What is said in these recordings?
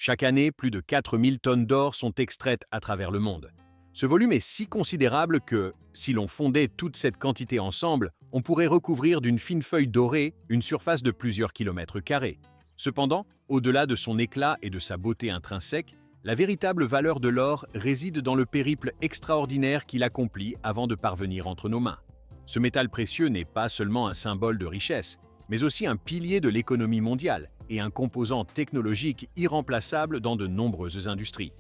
Chaque année, plus de 4000 tonnes d'or sont extraites à travers le monde. Ce volume est si considérable que, si l'on fondait toute cette quantité ensemble, on pourrait recouvrir d'une fine feuille dorée une surface de plusieurs kilomètres carrés. Cependant, au-delà de son éclat et de sa beauté intrinsèque, la véritable valeur de l'or réside dans le périple extraordinaire qu'il accomplit avant de parvenir entre nos mains. Ce métal précieux n'est pas seulement un symbole de richesse, mais aussi un pilier de l'économie mondiale et un composant technologique irremplaçable dans de nombreuses industries.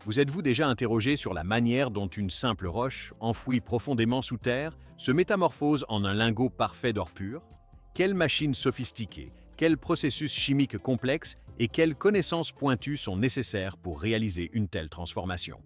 Vous êtes-vous déjà interrogé sur la manière dont une simple roche, enfouie profondément sous terre, se métamorphose en un lingot parfait d'or pur? Quelles machines sophistiquées, quels processus chimiques complexes et quelles connaissances pointues sont nécessaires pour réaliser une telle transformation?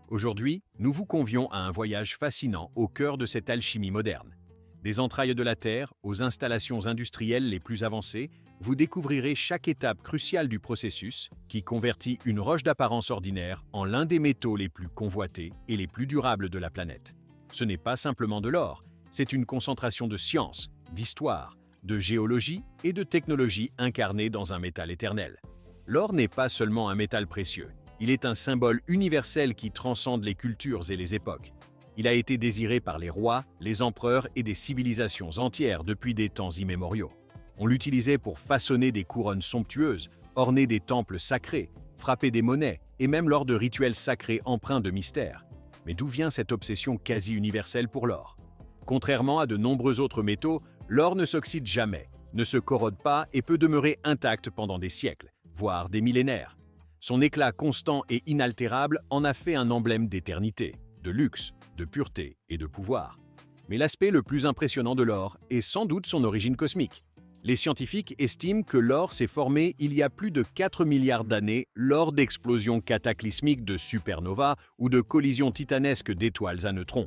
Aujourd'hui, nous vous convions à un voyage fascinant au cœur de cette alchimie moderne. Des entrailles de la Terre aux installations industrielles les plus avancées, vous découvrirez chaque étape cruciale du processus qui convertit une roche d'apparence ordinaire en l'un des métaux les plus convoités et les plus durables de la planète. Ce n'est pas simplement de l'or, c'est une concentration de science, d'histoire, de géologie et de technologie incarnée dans un métal éternel. L'or n'est pas seulement un métal précieux, il est un symbole universel qui transcende les cultures et les époques. Il a été désiré par les rois, les empereurs et des civilisations entières depuis des temps immémoriaux. On l'utilisait pour façonner des couronnes somptueuses, orner des temples sacrés, frapper des monnaies et même lors de rituels sacrés empreints de mystère. Mais d'où vient cette obsession quasi universelle pour l'or? Contrairement à de nombreux autres métaux, l'or ne s'oxyde jamais, ne se corrode pas et peut demeurer intact pendant des siècles, voire des millénaires. Son éclat constant et inaltérable en a fait un emblème d'éternité, de luxe, de pureté et de pouvoir. Mais l'aspect le plus impressionnant de l'or est sans doute son origine cosmique. Les scientifiques estiment que l'or s'est formé il y a plus de 4 milliards d'années lors d'explosions cataclysmiques de supernovas ou de collisions titanesques d'étoiles à neutrons.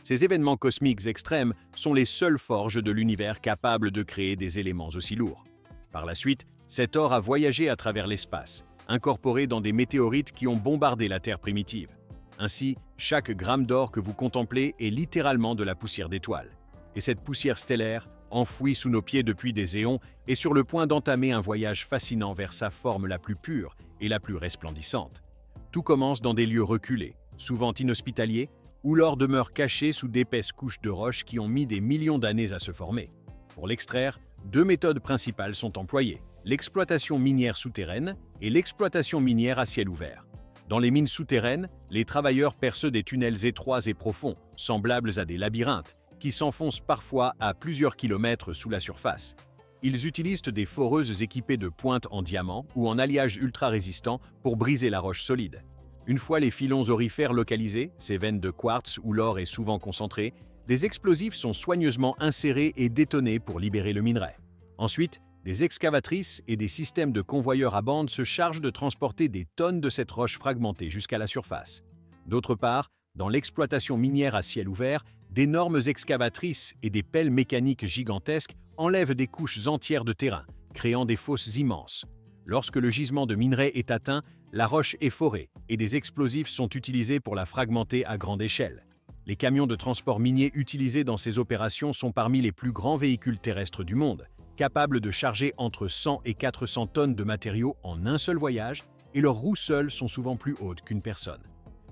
Ces événements cosmiques extrêmes sont les seules forges de l'univers capables de créer des éléments aussi lourds. Par la suite, cet or a voyagé à travers l'espace, incorporé dans des météorites qui ont bombardé la Terre primitive. Ainsi, chaque gramme d'or que vous contemplez est littéralement de la poussière d'étoiles. Et cette poussière stellaire, enfouie sous nos pieds depuis des éons, est sur le point d'entamer un voyage fascinant vers sa forme la plus pure et la plus resplendissante. Tout commence dans des lieux reculés, souvent inhospitaliers, où l'or demeure caché sous d'épaisses couches de roches qui ont mis des millions d'années à se former. Pour l'extraire, deux méthodes principales sont employées, l'exploitation minière souterraine et l'exploitation minière à ciel ouvert. Dans les mines souterraines, les travailleurs percent des tunnels étroits et profonds, semblables à des labyrinthes, qui s'enfoncent parfois à plusieurs kilomètres sous la surface. Ils utilisent des foreuses équipées de pointes en diamant ou en alliage ultra-résistant pour briser la roche solide. Une fois les filons aurifères localisés, ces veines de quartz où l'or est souvent concentré, des explosifs sont soigneusement insérés et détonés pour libérer le minerai. Ensuite, des excavatrices et des systèmes de convoyeurs à bande se chargent de transporter des tonnes de cette roche fragmentée jusqu'à la surface. D'autre part, dans l'exploitation minière à ciel ouvert, d'énormes excavatrices et des pelles mécaniques gigantesques enlèvent des couches entières de terrain, créant des fosses immenses. Lorsque le gisement de minerai est atteint, la roche est forée et des explosifs sont utilisés pour la fragmenter à grande échelle. Les camions de transport minier utilisés dans ces opérations sont parmi les plus grands véhicules terrestres du monde, capables de charger entre 100 et 400 tonnes de matériaux en un seul voyage, et leurs roues seules sont souvent plus hautes qu'une personne.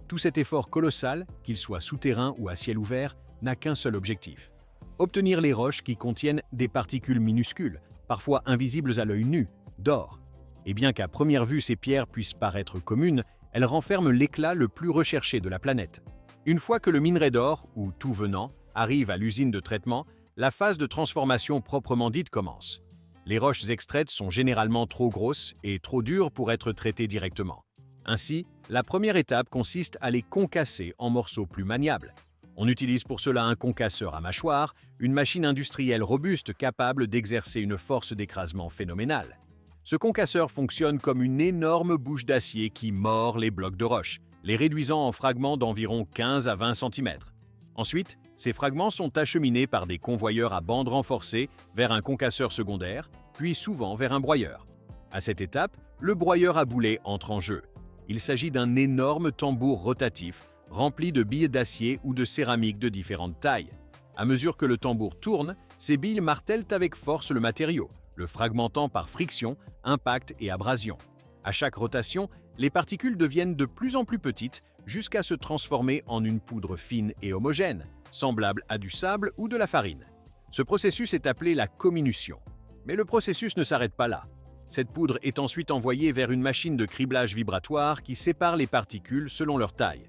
Tout cet effort colossal, qu'il soit souterrain ou à ciel ouvert, n'a qu'un seul objectif: obtenir les roches qui contiennent des particules minuscules, parfois invisibles à l'œil nu, d'or. Et bien qu'à première vue ces pierres puissent paraître communes, elles renferment l'éclat le plus recherché de la planète. Une fois que le minerai d'or, ou tout venant, arrive à l'usine de traitement, la phase de transformation proprement dite commence. Les roches extraites sont généralement trop grosses et trop dures pour être traitées directement. Ainsi, la première étape consiste à les concasser en morceaux plus maniables. On utilise pour cela un concasseur à mâchoire, une machine industrielle robuste capable d'exercer une force d'écrasement phénoménale. Ce concasseur fonctionne comme une énorme bouche d'acier qui mord les blocs de roche, les réduisant en fragments d'environ 15 à 20 cm. Ensuite, ces fragments sont acheminés par des convoyeurs à bande renforcée vers un concasseur secondaire, puis souvent vers un broyeur. À cette étape, le broyeur à boulet entre en jeu. Il s'agit d'un énorme tambour rotatif rempli de billes d'acier ou de céramique de différentes tailles. À mesure que le tambour tourne, ces billes martèlent avec force le matériau, le fragmentant par friction, impact et abrasion. À chaque rotation, les particules deviennent de plus en plus petites jusqu'à se transformer en une poudre fine et homogène, semblable à du sable ou de la farine. Ce processus est appelé la comminution. Mais le processus ne s'arrête pas là. Cette poudre est ensuite envoyée vers une machine de criblage vibratoire qui sépare les particules selon leur taille.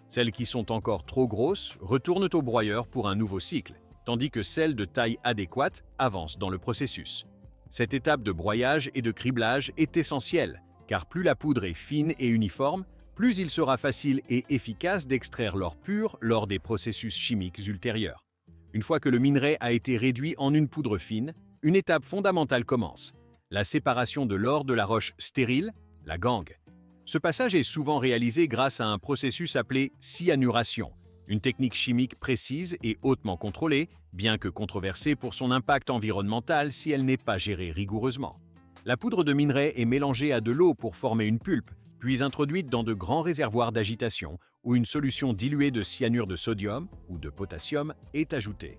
Celles qui sont encore trop grosses retournent au broyeur pour un nouveau cycle, tandis que celles de taille adéquate avancent dans le processus. Cette étape de broyage et de criblage est essentielle, car plus la poudre est fine et uniforme, plus il sera facile et efficace d'extraire l'or pur lors des processus chimiques ultérieurs. Une fois que le minerai a été réduit en une poudre fine, une étape fondamentale commence, la séparation de l'or de la roche stérile, la gangue. Ce passage est souvent réalisé grâce à un processus appelé cyanuration, une technique chimique précise et hautement contrôlée, bien que controversée pour son impact environnemental si elle n'est pas gérée rigoureusement. La poudre de minerai est mélangée à de l'eau pour former une pulpe, puis introduite dans de grands réservoirs d'agitation où une solution diluée de cyanure de sodium ou de potassium est ajoutée.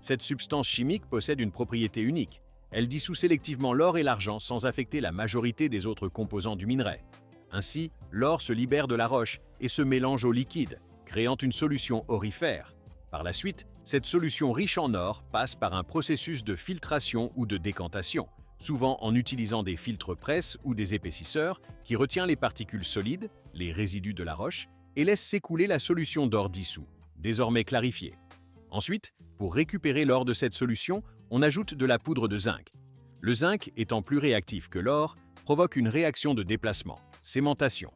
Cette substance chimique possède une propriété unique. Elle dissout sélectivement l'or et l'argent sans affecter la majorité des autres composants du minerai. Ainsi, l'or se libère de la roche et se mélange au liquide, créant une solution aurifère. Par la suite, cette solution riche en or passe par un processus de filtration ou de décantation, souvent en utilisant des filtres presse ou des épaississeurs qui retient les particules solides, les résidus de la roche, et laisse s'écouler la solution d'or dissous, désormais clarifiée. Ensuite, pour récupérer l'or de cette solution, on ajoute de la poudre de zinc. Le zinc, étant plus réactif que l'or, provoque une réaction de déplacement, sémentation.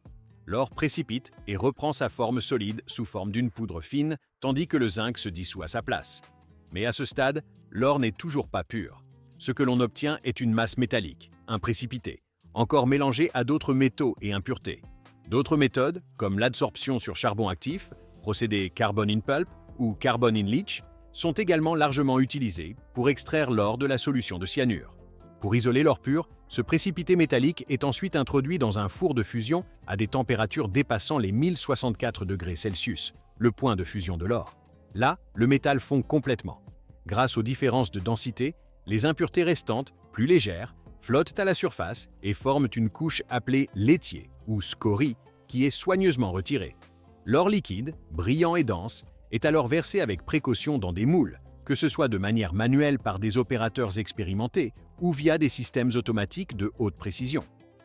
L'or précipite et reprend sa forme solide sous forme d'une poudre fine, tandis que le zinc se dissout à sa place. Mais à ce stade, l'or n'est toujours pas pur. Ce que l'on obtient est une masse métallique, un précipité, encore mélangé à d'autres métaux et impuretés. D'autres méthodes, comme l'adsorption sur charbon actif, procédé carbon in pulp ou carbon in leach, sont également largement utilisées pour extraire l'or de la solution de cyanure. Pour isoler l'or pur, ce précipité métallique est ensuite introduit dans un four de fusion à des températures dépassant les 1064 degrés Celsius, le point de fusion de l'or. Là, le métal fond complètement. Grâce aux différences de densité, les impuretés restantes, plus légères, flottent à la surface et forment une couche appelée l'étier ou scorie qui est soigneusement retirée. L'or liquide, brillant et dense, est alors versé avec précaution dans des moules, que ce soit de manière manuelle par des opérateurs expérimentés ou via des systèmes automatiques de haute précision.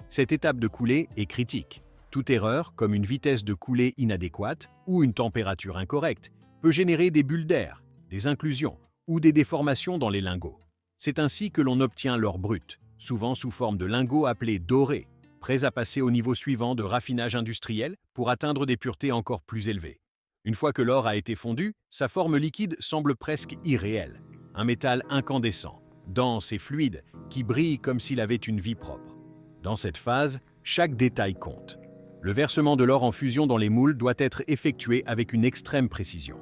Cette étape de coulée est critique. Toute erreur, comme une vitesse de coulée inadéquate ou une température incorrecte, peut générer des bulles d'air, des inclusions ou des déformations dans les lingots. C'est ainsi que l'on obtient l'or brut, souvent sous forme de lingots appelés dorés, prêts à passer au niveau suivant de raffinage industriel pour atteindre des puretés encore plus élevées. Une fois que l'or a été fondu, sa forme liquide semble presque irréelle, un métal incandescent, dense et fluide, qui brille comme s'il avait une vie propre. Dans cette phase, chaque détail compte. Le versement de l'or en fusion dans les moules doit être effectué avec une extrême précision.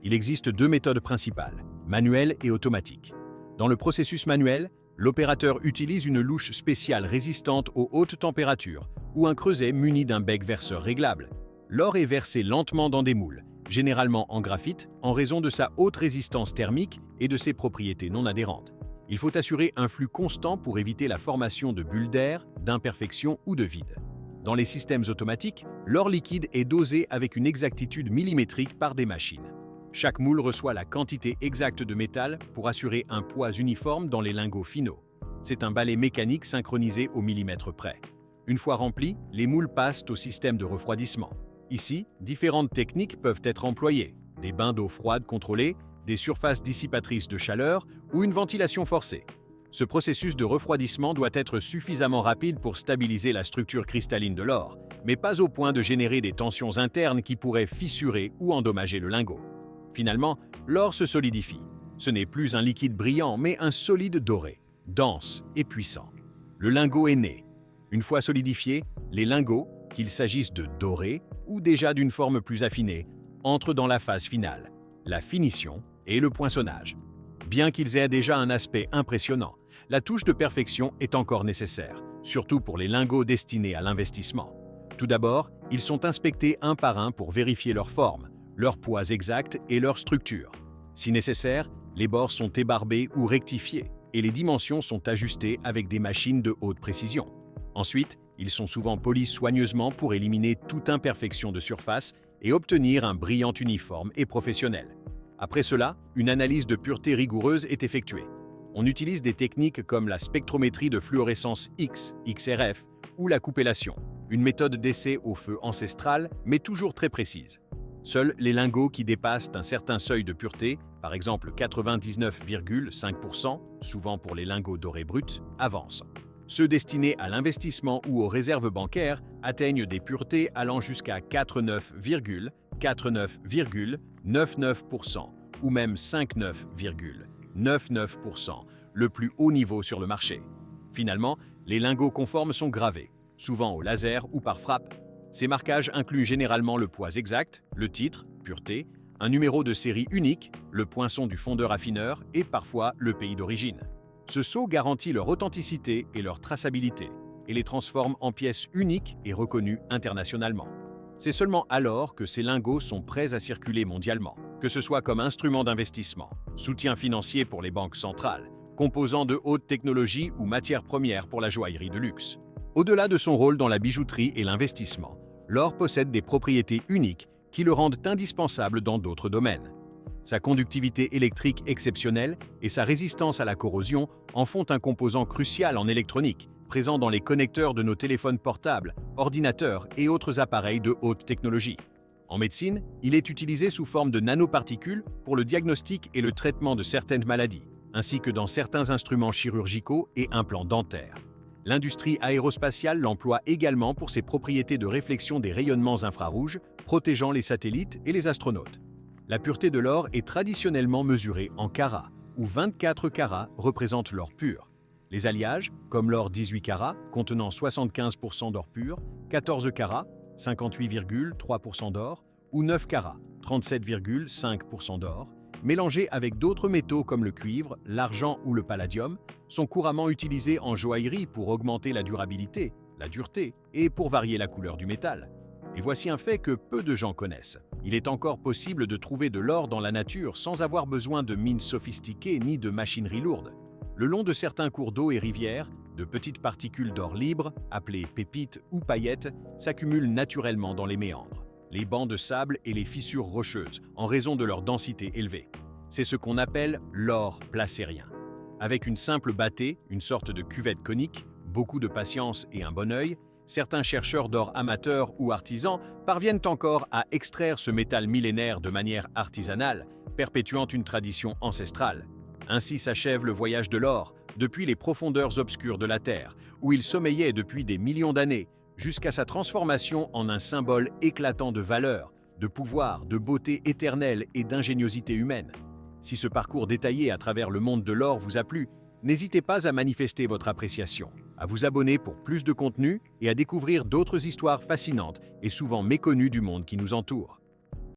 Il existe deux méthodes principales, manuelle et automatique. Dans le processus manuel, l'opérateur utilise une louche spéciale résistante aux hautes températures ou un creuset muni d'un bec verseur réglable. L'or est versé lentement dans des moules, généralement en graphite, en raison de sa haute résistance thermique et de ses propriétés non adhérentes. Il faut assurer un flux constant pour éviter la formation de bulles d'air, d'imperfections ou de vide. Dans les systèmes automatiques, l'or liquide est dosé avec une exactitude millimétrique par des machines. Chaque moule reçoit la quantité exacte de métal pour assurer un poids uniforme dans les lingots finaux. C'est un balai mécanique synchronisé au millimètre près. Une fois remplis, les moules passent au système de refroidissement. Ici, différentes techniques peuvent être employées, des bains d'eau froide contrôlés, des surfaces dissipatrices de chaleur ou une ventilation forcée. Ce processus de refroidissement doit être suffisamment rapide pour stabiliser la structure cristalline de l'or, mais pas au point de générer des tensions internes qui pourraient fissurer ou endommager le lingot. Finalement, l'or se solidifie. Ce n'est plus un liquide brillant, mais un solide doré, dense et puissant. Le lingot est né. Une fois solidifiés, les lingots, qu'il s'agisse de dorés ou déjà d'une forme plus affinée, entrent dans la phase finale, la finition et le poinçonnage. Bien qu'ils aient déjà un aspect impressionnant, la touche de perfection est encore nécessaire, surtout pour les lingots destinés à l'investissement. Tout d'abord, ils sont inspectés un par un pour vérifier leur forme, leurs poids exacts et leur structure. Si nécessaire, les bords sont ébarbés ou rectifiés et les dimensions sont ajustées avec des machines de haute précision. Ensuite, Ils sont souvent polis soigneusement pour éliminer toute imperfection de surface et obtenir un brillant uniforme et professionnel. Après cela, une analyse de pureté rigoureuse est effectuée. On utilise des techniques comme la spectrométrie de fluorescence X, XRF, ou la coupellation, une méthode d'essai au feu ancestral, mais toujours très précise. Seuls les lingots qui dépassent un certain seuil de pureté, par exemple 99,5%, souvent pour les lingots dorés bruts, avancent. Ceux destinés à l'investissement ou aux réserves bancaires atteignent des puretés allant jusqu'à 49,99% ou même 59,99%, le plus haut niveau sur le marché. Finalement, les lingots conformes sont gravés, souvent au laser ou par frappe. Ces marquages incluent généralement le poids exact, le titre, pureté, un numéro de série unique, le poinçon du fondeur affineur et parfois le pays d'origine. Ce sceau garantit leur authenticité et leur traçabilité et les transforme en pièces uniques et reconnues internationalement. C'est seulement alors que ces lingots sont prêts à circuler mondialement, que ce soit comme instrument d'investissement, soutien financier pour les banques centrales, composants de haute technologie ou matières premières pour la joaillerie de luxe. Au-delà de son rôle dans la bijouterie et l'investissement, l'or possède des propriétés uniques qui le rendent indispensable dans d'autres domaines. Sa conductivité électrique exceptionnelle et sa résistance à la corrosion en font un composant crucial en électronique, présent dans les connecteurs de nos téléphones portables, ordinateurs et autres appareils de haute technologie. En médecine, il est utilisé sous forme de nanoparticules pour le diagnostic et le traitement de certaines maladies, ainsi que dans certains instruments chirurgicaux et implants dentaires. L'industrie aérospatiale l'emploie également pour ses propriétés de réflexion des rayonnements infrarouges, protégeant les satellites et les astronautes. La pureté de l'or est traditionnellement mesurée en carats, où 24 carats représentent l'or pur. Les alliages, comme l'or 18 carats, contenant 75% d'or pur, 14 carats, 58,3% d'or, ou 9 carats, 37,5% d'or, mélangés avec d'autres métaux comme le cuivre, l'argent ou le palladium, sont couramment utilisés en joaillerie pour augmenter la durabilité, la dureté et pour varier la couleur du métal. Et voici un fait que peu de gens connaissent. Il est encore possible de trouver de l'or dans la nature sans avoir besoin de mines sophistiquées ni de machinerie lourde. Le long de certains cours d'eau et rivières, de petites particules d'or libres, appelées pépites ou paillettes, s'accumulent naturellement dans les méandres, les bancs de sable et les fissures rocheuses, en raison de leur densité élevée. C'est ce qu'on appelle l'or placérien. Avec une simple bâtée, une sorte de cuvette conique, beaucoup de patience et un bon œil, certains chercheurs d'or amateurs ou artisans parviennent encore à extraire ce métal millénaire de manière artisanale, perpétuant une tradition ancestrale. Ainsi s'achève le voyage de l'or, depuis les profondeurs obscures de la Terre, où il sommeillait depuis des millions d'années, jusqu'à sa transformation en un symbole éclatant de valeur, de pouvoir, de beauté éternelle et d'ingéniosité humaine. Si ce parcours détaillé à travers le monde de l'or vous a plu, n'hésitez pas à manifester votre appréciation, à vous abonner pour plus de contenu et à découvrir d'autres histoires fascinantes et souvent méconnues du monde qui nous entoure.